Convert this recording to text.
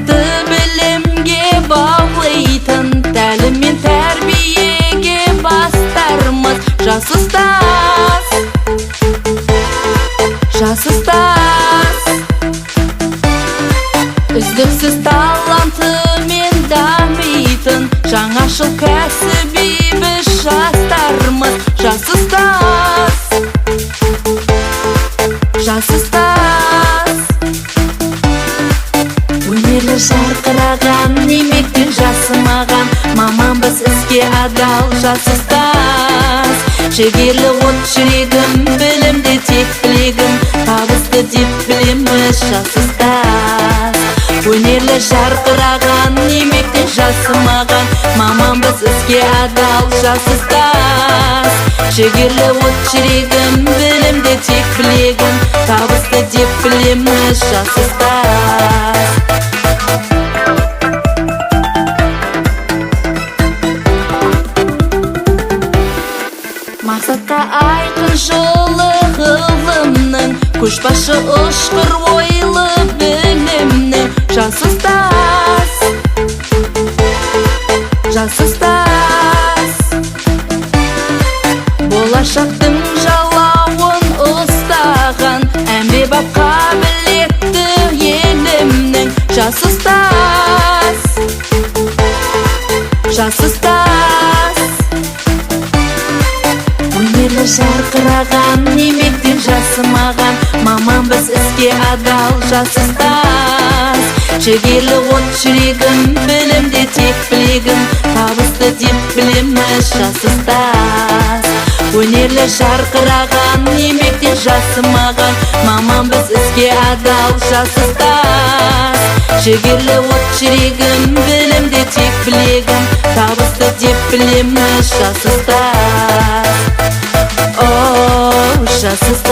мақсатты білімге баулайтын, тәлім мен тәрбиеге бастармыз. Жас ұстаз, жас ұстаз, үздіксіз талантымен дамитын, жаңашыл кәсіби біз жастармыз. Жас ұстаз, жас ұстаз, өнерлі жарқыраған, еңбектен жасымаған, маманбыз іске адал. Жас ұстаз, жігерлі от жүрегім, білімде тек білегім, табысты деп білеміз. Жас ұстаз, өнерлі жарқыраған, еңбектен жасымаған, маманбыз іске адал. Жас ұстаз, жігерлі от жүрегім, білімде тек білегім, табысты деп білеміз. Жас ұстаз. Мақсатқа айқын жолы ғылымның, көшбасшы ұшқыр ойлы білімнің. Жас ұстаз, жас ұстаз, болашақтың жалауын ұстаған, әмбебап қабілетті елімнің. Жас ұстаз, жас ұстаз, өнерлі жарқыраған, еңбектен жасымаған, маманбыз іске адал. Жас ұстаз, жігерлі от жүрегім, білімде тек білегім, табысты деп білеміз. Жас ұстаз, өнерлі жарқыраған, еңбектен жасымаған, маманбыз іске адал. Жас ұстаз, жігерлі от жүрегім, білімде тек білегім, табысты деп білеміз. Жас ұстаз, о, жас ұстаз.